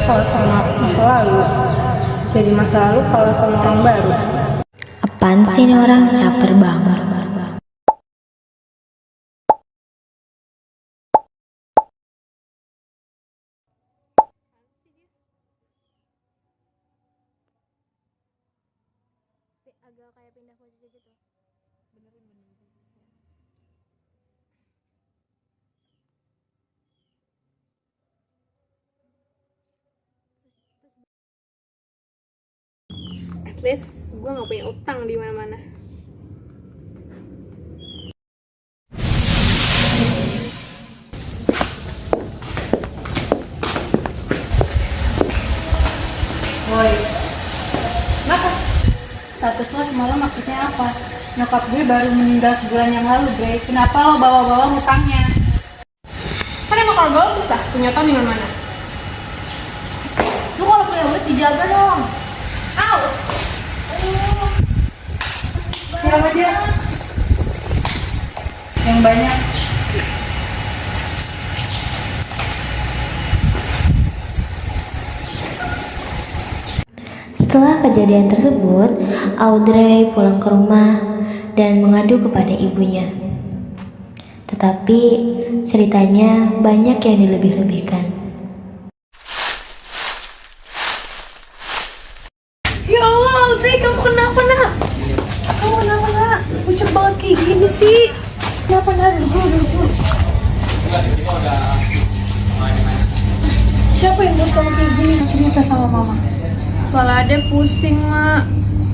kalau sama masa lalu. Jadi masa lalu kalau sama orang baru. Apaan sih ini orang caper banget. Agak kayak pindah posisi gitu. At least gue nggak punya utang di mana-mana. Woi, kenapa? Status lo semalam maksudnya apa? Nyokap gue baru meninggal sebulan yang lalu, Bre. Kenapa lo bawa-bawa hutangnya? Kan emang kalau gaul susah punya utang di mana-mana. Lu kalau punya duit dijaga dong. Au. Aduh. Siram aja. Yang banyak. Setelah kejadian tersebut, Audrey pulang ke rumah dan mengadu kepada ibunya. Tetapi ceritanya banyak yang dilebih-lebihkan. Ya Allah, Audrey, kamu kenapa, Nak? Kamu kenapa, Nak? Pucet banget kayak gini sih. Kenapa, Nak? Duduk. Siapa yang buat kamu kayak gini? Cerita sama Mama. Kepala Ade pusing, Mak.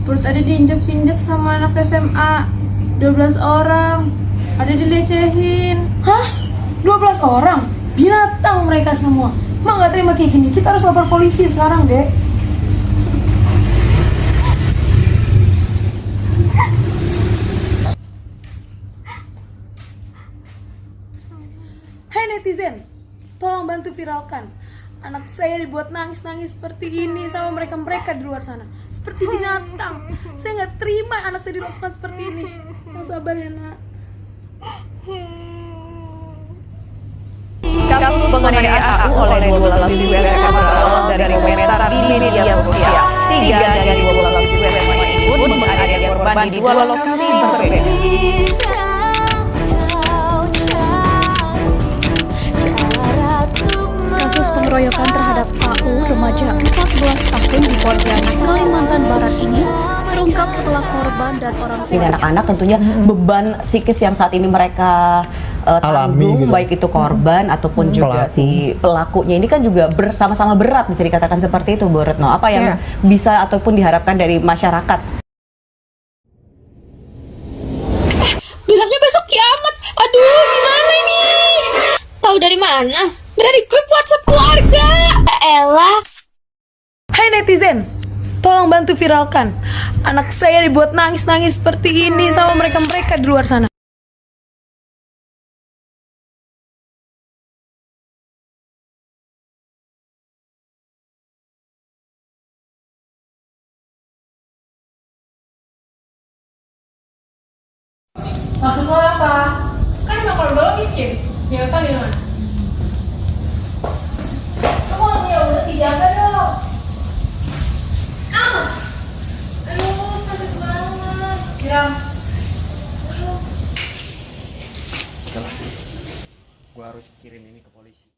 Perut Ade diinjek-injek sama anak SMA. 12 orang. Ade dilecehin. Hah? 12 orang? Binatang mereka semua. Mak gak terima kayak gini. Kita harus lapor polisi sekarang, Dek. Hai netizen, tolong bantu viralkan. Anak saya dibuat nangis-nangis seperti ini sama mereka-mereka di luar sana. Seperti binatang. Saya nggak terima anak saya dilakukan seperti ini. Yang sabar ya, Nak. Kasus penganiayaan oleh 12 siswa SMA berawal dari komentar di media sosial. 3 dari 12 siswa SMA ini pun menganiaya korban di 2 lokasi berbeda. Kasus pengeroyokan terhadap AU remaja 14 tahun di Pontianak, Kalimantan Barat ini terungkap setelah korban dan orang Ini anak-anak tentunya beban psikis yang saat ini mereka tanggung, gitu. baik itu korban ataupun juga si pelakunya ini kan juga bersama-sama berat, bisa dikatakan seperti itu, Bu Retno. Apa yang bisa ataupun diharapkan dari masyarakat? Bilangnya besok kiamat. Aduh, gimana ini? Tahu dari mana? Dari grup WhatsApp keluarga. Elah. Hai netizen, tolong bantu viralkan. Anak saya dibuat nangis-nangis seperti ini sama mereka-mereka di luar sana. Maksud lo apa? Kan emang keluarga lo miskin. Ya utang di mana? Kamu kalau punya udah dijaga dong. Aduh, sakit banget. Siram. Gua harus kirim ini ke polisi.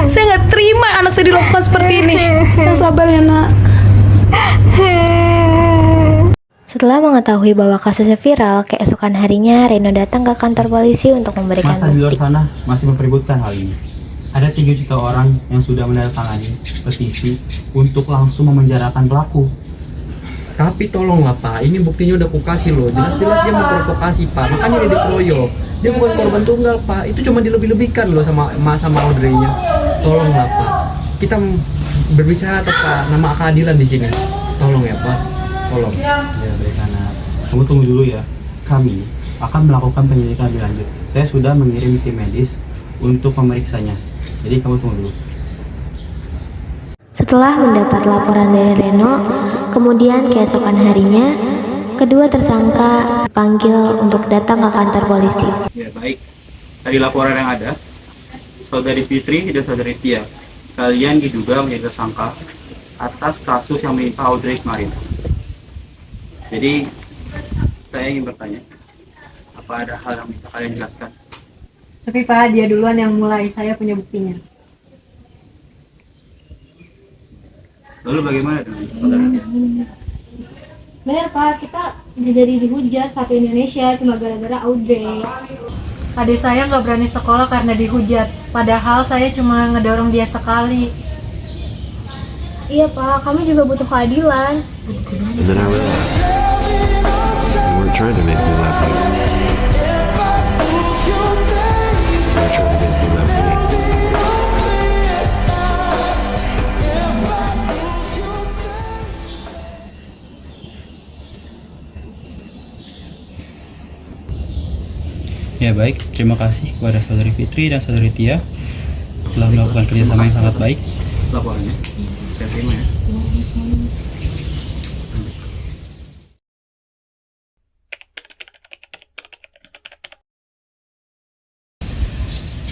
Saya nggak terima anak saya dilakukan seperti ini. Yang sabar ya, Nak. Setelah mengetahui bahwa kasusnya viral, keesokan harinya Reno datang ke kantor polisi untuk memberikan Masa di luar bukti. sana masih mempeributkan hal ini. Ada 3 juta orang yang sudah menandatangani petisi untuk langsung memenjarakan pelaku. Tapi tolonglah Pak, ini buktinya udah kukasih loh. Jelas-jelas dia memprovokasi Pak, makanya dia dikeroyok. Dia bukan korban tunggal Pak, itu cuma dilebih-lebihkan loh sama Audrey-nya. Tolonglah Pak, kita berbicara atas nama keadilan di sini. Tolong ya Pak, tolong. Ya baik anak, kamu tunggu dulu ya. Kami akan melakukan penyelidikan lebih lanjut. Saya sudah mengirim tim medis untuk memeriksanya. Jadi kamu tunggu dulu. Setelah mendapat laporan dari Reno, kemudian keesokan harinya, kedua tersangka dipanggil untuk datang ke kantor polisi. Ya baik, dari laporan yang ada, Saudari Fitri dan Saudari Tia, kalian diduga menjadi tersangka atas kasus yang menimpa Audrey kemarin. Jadi, saya ingin bertanya, apa ada hal yang bisa kalian jelaskan? Tapi Pak, dia duluan yang mulai, saya punya buktinya. Lalu bagaimana dengan saudara Tia? Bener Pak, kita jadi dihujat satu Indonesia cuma gara-gara Audrey. Adik saya nggak berani sekolah karena dihujat, padahal saya cuma ngedorong dia sekali. Iya Pak, kami juga butuh keadilan. And then I realized they weren't trying to make me laugh. They were trying to make me laugh me. Ya baik, terima kasih kepada Saudari Fitri dan Saudari Tia telah melakukan kerjasama yang sangat baik. Laporannya, saya terima ya.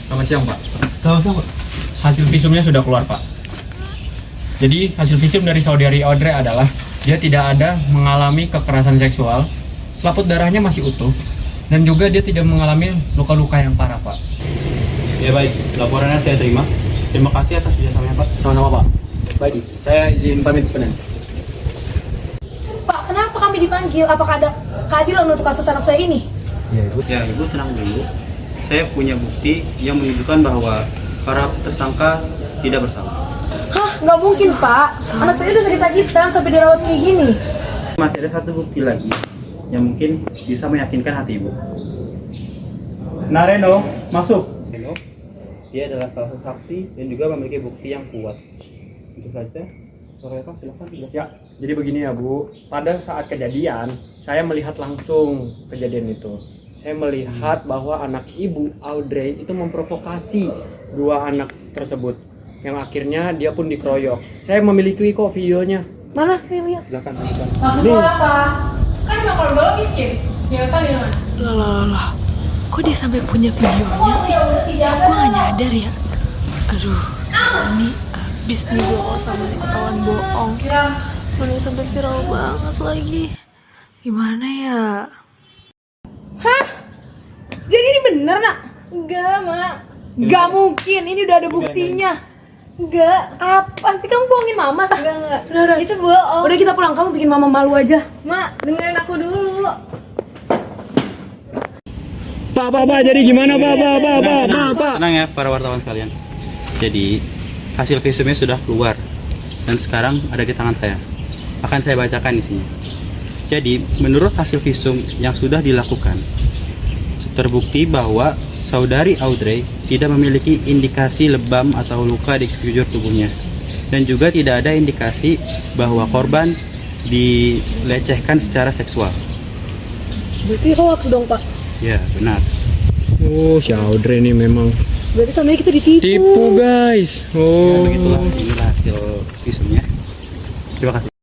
Selamat siang, Pak. Selamat siang, Pak. Hasil visumnya sudah keluar, Pak. Jadi, hasil visum dari saudari Audrey adalah dia tidak ada mengalami kekerasan seksual, selaput darahnya masih utuh, dan juga dia tidak mengalami luka-luka yang parah, Pak. Ya baik, laporannya saya terima. Terima kasih atas kerjasamanya, Pak. Sama-sama, Pak. Baik, saya izin pamit penan. Pak, kenapa kami dipanggil? Apakah ada keadilan untuk kasus anak saya ini? Ya, Ibu tenang dulu. Saya punya bukti yang menunjukkan bahwa para tersangka tidak bersalah. Hah, nggak mungkin Pak. Anak saya udah sakit-sakitan sampai dirawat kayak gini. Masih ada satu bukti lagi yang mungkin bisa meyakinkan hati Ibu. Nah, Reno, masuk. Reno, dia adalah salah satu saksi dan juga memiliki bukti yang kuat. Untuk saja, Reno, silakan. Ya, jadi begini ya, Bu. Pada saat kejadian, saya melihat langsung kejadian itu. Saya melihat bahwa anak ibu, Audrey, itu memprovokasi dua anak tersebut. Yang akhirnya dia pun dikeroyok. Saya memiliki kok videonya. Mana saya lihat? Silakan, silakan. Maksudnya apa? Kan emang keluarga lo miskin. Ya kan di mana? Lah. Kok dia sampai punya videonya sih? Gue gak nyadar ya. Aduh, ini abis nih gue sama nih ketahuan bohong. Mana sampai viral banget lagi. Gimana ya? Hah? Jadi ini bener nak? Enggak Mak. Enggak mungkin, ini udah ada buktinya. Enggak. Apa sih kamu bohongin Mama? Enggak. Udah. Itu bohong. Udah kita pulang, kamu bikin Mama malu aja. Mak, dengerin aku dulu. Pak, jadi gimana, Pak? Tenang ya para wartawan sekalian. Jadi hasil visumnya sudah keluar dan sekarang ada di tangan saya. Akan saya bacakan isinya. Jadi menurut hasil visum yang sudah dilakukan, terbukti bahwa saudari Audrey tidak memiliki indikasi lebam atau luka di sekujur tubuhnya, dan juga tidak ada indikasi bahwa korban dilecehkan secara seksual. Berarti hoax dong Pak. Ya benar. Oh, si Audrey ini memang Berarti sama kita ditipu. tipu, guys. Ya, begitulah inilah hasil visumnya. Terima kasih.